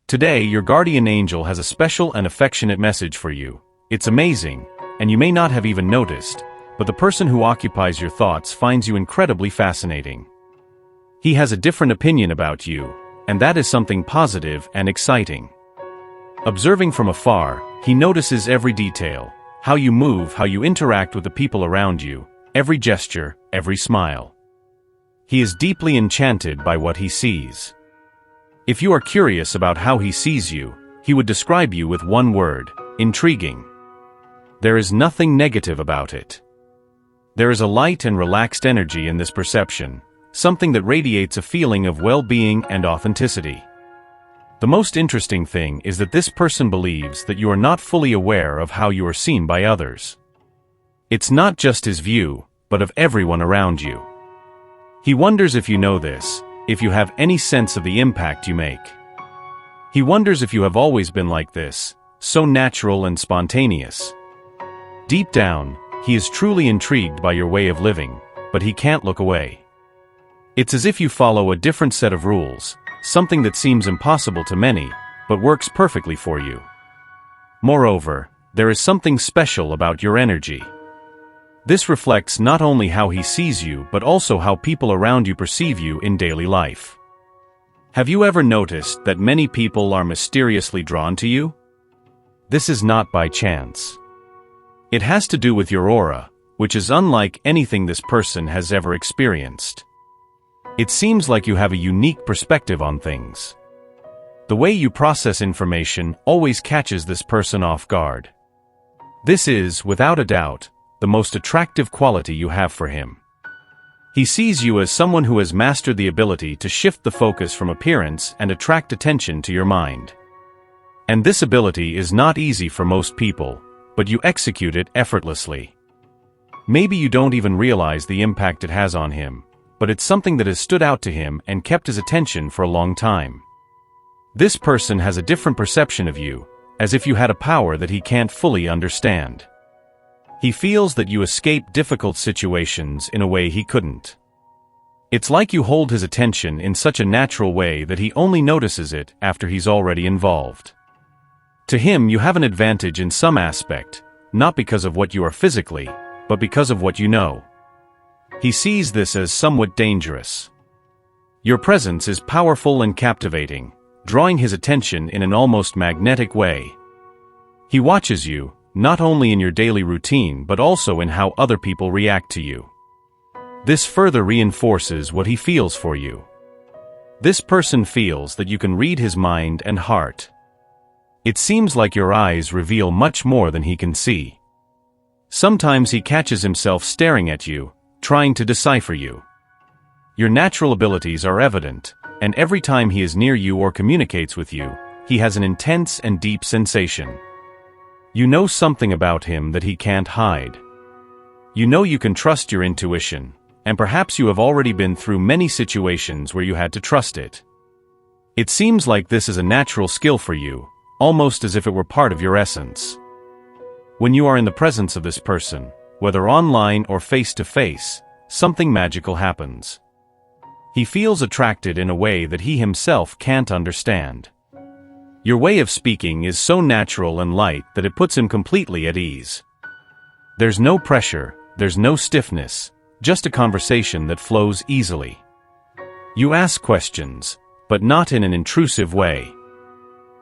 Today, your guardian angel has a special and affectionate message for you. It's amazing, and you may not have even noticed, but the person who occupies your thoughts finds you incredibly fascinating. He has a different opinion about you, and that is something positive and exciting. Observing from afar, he notices every detail, how you move, how you interact with the people around you, every gesture, every smile. He is deeply enchanted by what he sees. If you are curious about how he sees you, he would describe you with one word: intriguing. There is nothing negative about it. There is a light and relaxed energy in this perception, something that radiates a feeling of well-being and authenticity. The most interesting thing is that this person believes that you are not fully aware of how you are seen by others. It's not just his view, but of everyone around you. He wonders if you know this, if you have any sense of the impact you make. He wonders if you have always been like this, so natural and spontaneous. Deep down, he is truly intrigued by your way of living, but he can't look away. It's as if you follow a different set of rules, something that seems impossible to many, but works perfectly for you. Moreover, there is something special about your energy. This reflects not only how he sees you but also how people around you perceive you in daily life. Have you ever noticed that many people are mysteriously drawn to you? This is not by chance. It has to do with your aura, which is unlike anything this person has ever experienced. It seems like you have a unique perspective on things. The way you process information always catches this person off guard. This is, without a doubt, the most attractive quality you have for him. He sees you as someone who has mastered the ability to shift the focus from appearance and attract attention to your mind. And this ability is not easy for most people, but you execute it effortlessly. Maybe you don't even realize the impact it has on him, but it's something that has stood out to him and kept his attention for a long time. This person has a different perception of you, as if you had a power that he can't fully understand. He feels that you escape difficult situations in a way he couldn't. It's like you hold his attention in such a natural way that he only notices it after he's already involved. To him, you have an advantage in some aspect, not because of what you are physically, but because of what you know. He sees this as somewhat dangerous. Your presence is powerful and captivating, drawing his attention in an almost magnetic way. He watches you, not only in your daily routine but also in how other people react to you. This further reinforces what he feels for you. This person feels that you can read his mind and heart. It seems like your eyes reveal much more than he can see. Sometimes he catches himself staring at you, trying to decipher you. Your natural abilities are evident, and every time he is near you or communicates with you, he has an intense and deep sensation. You know something about him that he can't hide. You know you can trust your intuition, and perhaps you have already been through many situations where you had to trust it. It seems like this is a natural skill for you, almost as if it were part of your essence. When you are in the presence of this person, whether online or face-to-face, something magical happens. He feels attracted in a way that he himself can't understand. Your way of speaking is so natural and light that it puts him completely at ease. There's no pressure, there's no stiffness, just a conversation that flows easily. You ask questions, but not in an intrusive way.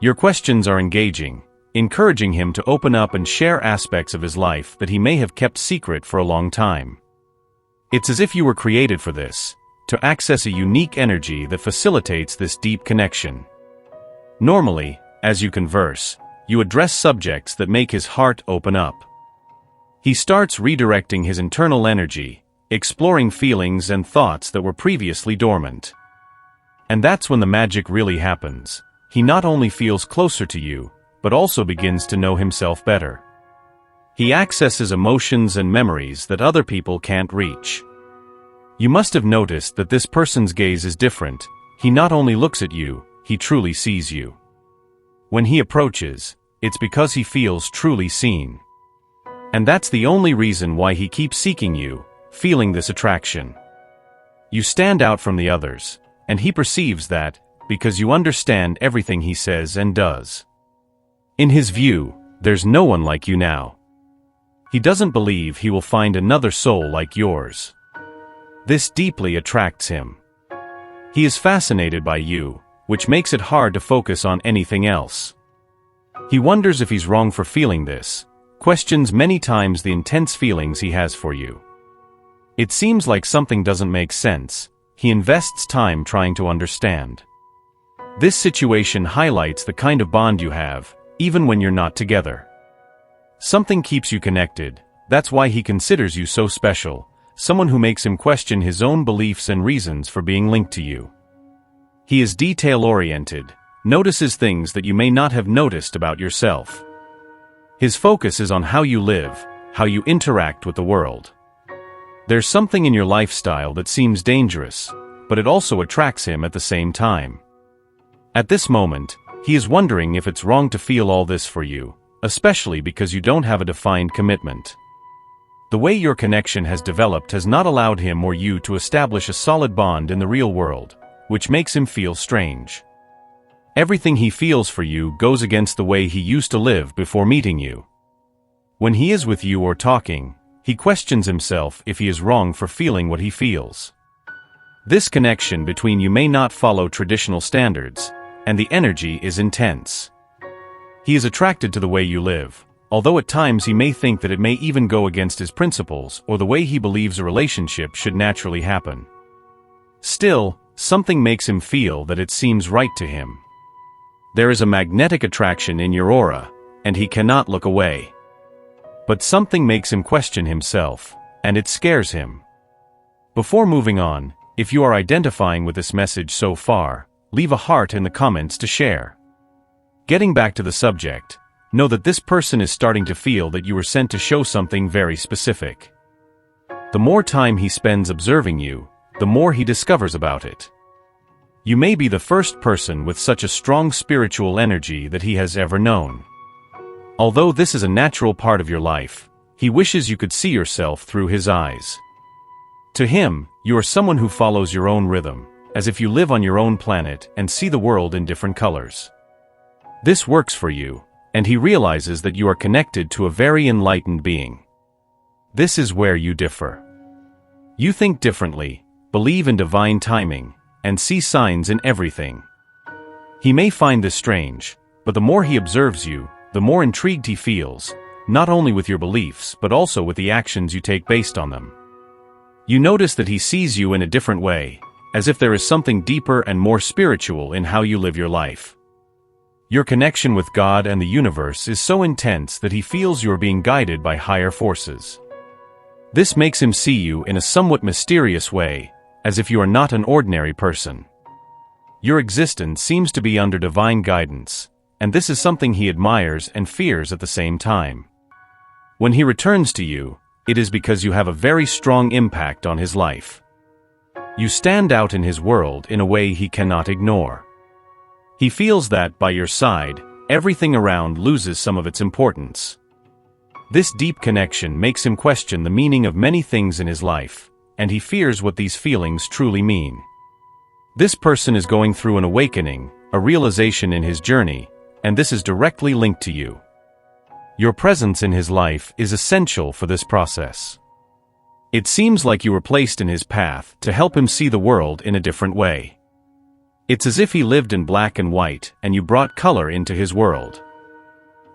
Your questions are engaging, encouraging him to open up and share aspects of his life that he may have kept secret for a long time. It's as if you were created for this, to access a unique energy that facilitates this deep connection. Normally, as you converse, you address subjects that make his heart open up. He starts redirecting his internal energy, exploring feelings and thoughts that were previously dormant. And that's when the magic really happens. He not only feels closer to you, but also begins to know himself better. He accesses emotions and memories that other people can't reach. You must have noticed that this person's gaze is different. He not only looks at you, he truly sees you. When he approaches, it's because he feels truly seen. And that's the only reason why he keeps seeking you, feeling this attraction. You stand out from the others, and he perceives that, because you understand everything he says and does. In his view, there's no one like you now. He doesn't believe he will find another soul like yours. This deeply attracts him. He is fascinated by you, which makes it hard to focus on anything else. He wonders if he's wrong for feeling this, questions many times the intense feelings he has for you. It seems like something doesn't make sense. He invests time trying to understand. This situation highlights the kind of bond you have, even when you're not together. Something keeps you connected. That's why he considers you so special, someone who makes him question his own beliefs and reasons for being linked to you. He is detail-oriented, notices things that you may not have noticed about yourself. His focus is on how you live, how you interact with the world. There's something in your lifestyle that seems dangerous, but it also attracts him at the same time. At this moment, he is wondering if it's wrong to feel all this for you, especially because you don't have a defined commitment. The way your connection has developed has not allowed him or you to establish a solid bond in the real world, which makes him feel strange. Everything he feels for you goes against the way he used to live before meeting you. When he is with you or talking, he questions himself if he is wrong for feeling what he feels. This connection between you may not follow traditional standards, and the energy is intense. He is attracted to the way you live, although at times he may think that it may even go against his principles or the way he believes a relationship should naturally happen. Still, something makes him feel that it seems right to him. There is a magnetic attraction in your aura, and he cannot look away. But something makes him question himself, and it scares him. Before moving on, if you are identifying with this message so far, leave a heart in the comments to share. Getting back to the subject, know that this person is starting to feel that you were sent to show something very specific. The more time he spends observing you, the more he discovers about it. You may be the first person with such a strong spiritual energy that he has ever known. Although this is a natural part of your life, he wishes you could see yourself through his eyes. To him, you are someone who follows your own rhythm, as if you live on your own planet and see the world in different colors. This works for you, and he realizes that you are connected to a very enlightened being. This is where you differ. You think differently, believe in divine timing, and see signs in everything. He may find this strange, but the more he observes you, the more intrigued he feels, not only with your beliefs but also with the actions you take based on them. You notice that he sees you in a different way, as if there is something deeper and more spiritual in how you live your life. Your connection with God and the universe is so intense that he feels you are being guided by higher forces. This makes him see you in a somewhat mysterious way, as if you are not an ordinary person. Your existence seems to be under divine guidance, and this is something he admires and fears at the same time. When he returns to you, it is because you have a very strong impact on his life. You stand out in his world in a way he cannot ignore. He feels that, by your side, everything around loses some of its importance. This deep connection makes him question the meaning of many things in his life, and he fears what these feelings truly mean. This person is going through an awakening, a realization in his journey, and this is directly linked to you. Your presence in his life is essential for this process. It seems like you were placed in his path to help him see the world in a different way. It's as if he lived in black and white and you brought color into his world.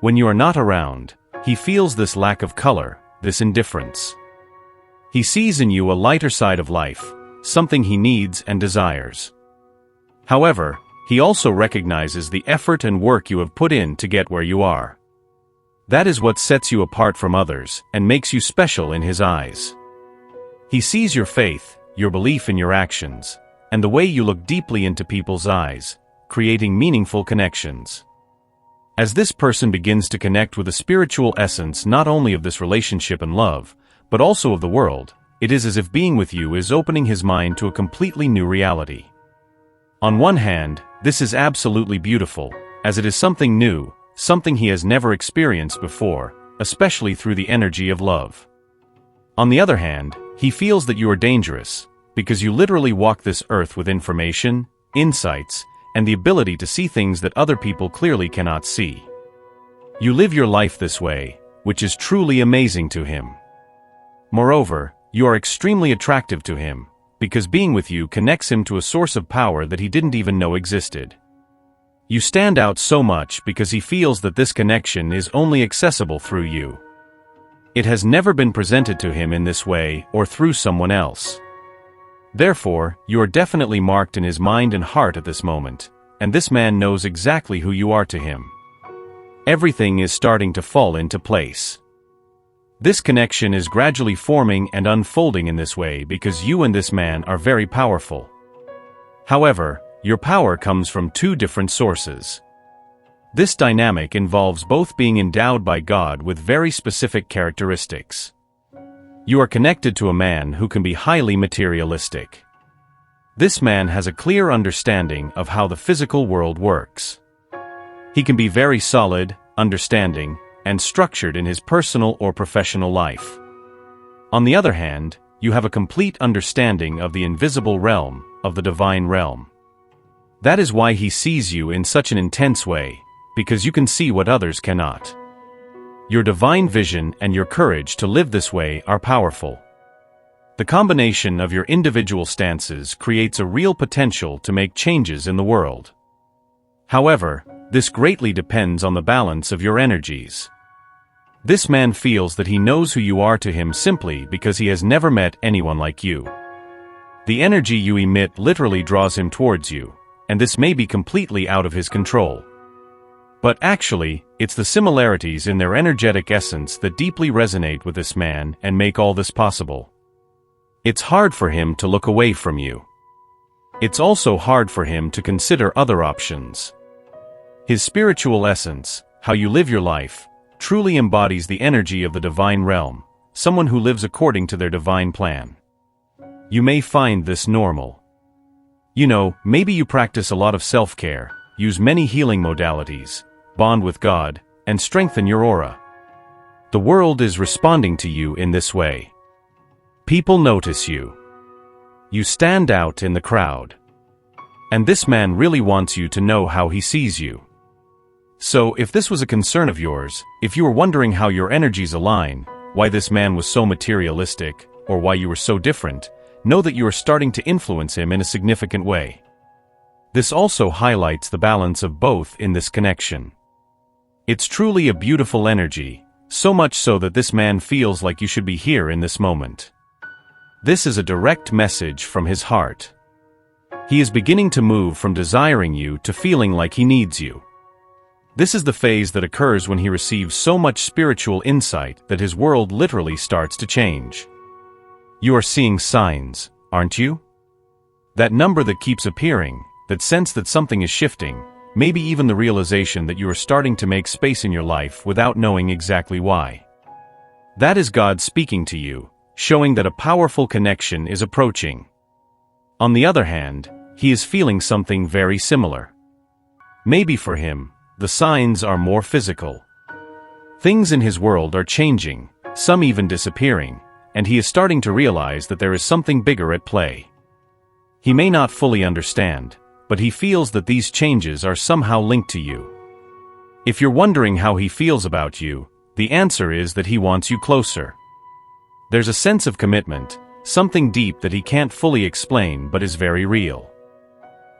When you are not around, he feels this lack of color, this indifference. He sees in you a lighter side of life, something he needs and desires. However, he also recognizes the effort and work you have put in to get where you are. That is what sets you apart from others and makes you special in his eyes. He sees your faith, your belief in your actions, and the way you look deeply into people's eyes, creating meaningful connections. As this person begins to connect with the spiritual essence not only of this relationship and love, but also of the world, it is as if being with you is opening his mind to a completely new reality. On one hand, this is absolutely beautiful, as it is something new, something he has never experienced before, especially through the energy of love. On the other hand, he feels that you are dangerous, because you literally walk this earth with information, insights, and the ability to see things that other people clearly cannot see. You live your life this way, which is truly amazing to him. Moreover, you are extremely attractive to him, because being with you connects him to a source of power that he didn't even know existed. You stand out so much because he feels that this connection is only accessible through you. It has never been presented to him in this way or through someone else. Therefore, you are definitely marked in his mind and heart at this moment, and this man knows exactly who you are to him. Everything is starting to fall into place. This connection is gradually forming and unfolding in this way because you and this man are very powerful. However, your power comes from two different sources. This dynamic involves both being endowed by God with very specific characteristics. You are connected to a man who can be highly materialistic. This man has a clear understanding of how the physical world works. He can be very solid, understanding, and structured in his personal or professional life. On the other hand, you have a complete understanding of the invisible realm, of the divine realm. That is why he sees you in such an intense way, because you can see what others cannot. Your divine vision and your courage to live this way are powerful. The combination of your individual stances creates a real potential to make changes in the world. However, this greatly depends on the balance of your energies. This man feels that he knows who you are to him simply because he has never met anyone like you. The energy you emit literally draws him towards you, and this may be completely out of his control. But actually, it's the similarities in their energetic essence that deeply resonate with this man and make all this possible. It's hard for him to look away from you. It's also hard for him to consider other options. His spiritual essence, how you live your life, truly embodies the energy of the divine realm, someone who lives according to their divine plan. You may find this normal. Maybe you practice a lot of self-care, use many healing modalities, bond with God, and strengthen your aura. The world is responding to you in this way. People notice you. You stand out in the crowd. And this man really wants you to know how he sees you. So, if this was a concern of yours, if you were wondering how your energies align, why this man was so materialistic, or why you were so different, know that you are starting to influence him in a significant way. This also highlights the balance of both in this connection. It's truly a beautiful energy, so much so that this man feels like you should be here in this moment. This is a direct message from his heart. He is beginning to move from desiring you to feeling like he needs you. This is the phase that occurs when he receives so much spiritual insight that his world literally starts to change. You are seeing signs, aren't you? That number that keeps appearing, that sense that something is shifting, maybe even the realization that you are starting to make space in your life without knowing exactly why. That is God speaking to you, showing that a powerful connection is approaching. On the other hand, he is feeling something very similar. Maybe for him, the signs are more physical. Things in his world are changing, some even disappearing, and he is starting to realize that there is something bigger at play. He may not fully understand, but he feels that these changes are somehow linked to you. If you're wondering how he feels about you, the answer is that he wants you closer. There's a sense of commitment, something deep that he can't fully explain but is very real.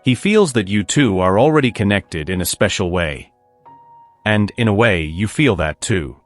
He feels that you two are already connected in a special way. And, in a way, you feel that too.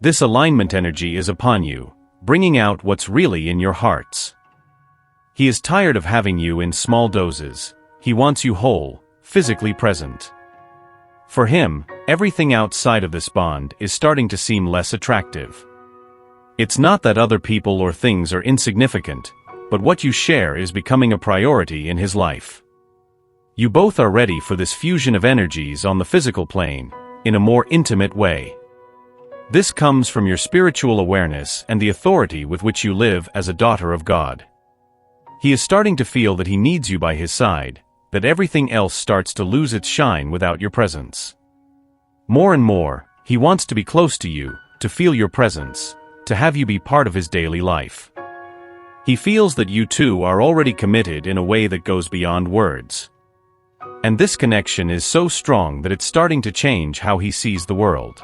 This alignment energy is upon you, bringing out what's really in your hearts. He is tired of having you in small doses. He wants you whole, physically present. For him, everything outside of this bond is starting to seem less attractive. It's not that other people or things are insignificant, but what you share is becoming a priority in his life. You both are ready for this fusion of energies on the physical plane, in a more intimate way. This comes from your spiritual awareness and the authority with which you live as a daughter of God. He is starting to feel that he needs you by his side, that everything else starts to lose its shine without your presence. More and more, he wants to be close to you, to feel your presence, to have you be part of his daily life. He feels that you two are already committed in a way that goes beyond words. And this connection is so strong that it's starting to change how he sees the world.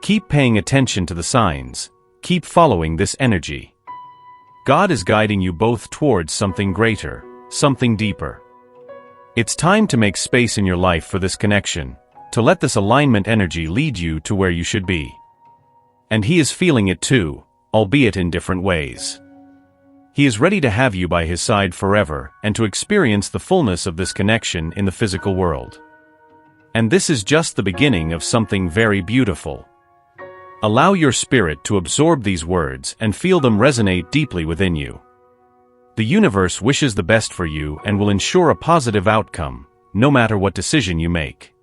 Keep paying attention to the signs. Keep following this energy. God is guiding you both towards something greater, something deeper. It's time to make space in your life for this connection, to let this alignment energy lead you to where you should be. And he is feeling it too, albeit in different ways. He is ready to have you by his side forever and to experience the fullness of this connection in the physical world. And this is just the beginning of something very beautiful. Allow your spirit to absorb these words and feel them resonate deeply within you. The universe wishes the best for you and will ensure a positive outcome, no matter what decision you make.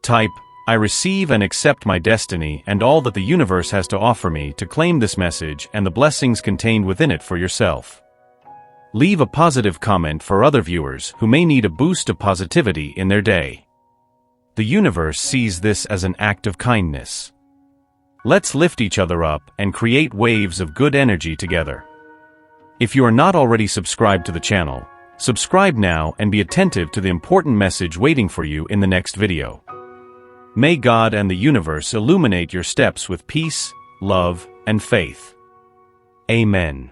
Type, "I receive and accept my destiny and all that the universe has to offer me" to claim this message and the blessings contained within it for yourself. Leave a positive comment for other viewers who may need a boost of positivity in their day. The universe sees this as an act of kindness. Let's lift each other up and create waves of good energy together. If you are not already subscribed to the channel, subscribe now and be attentive to the important message waiting for you in the next video. May God and the universe illuminate your steps with peace, love, and faith. Amen.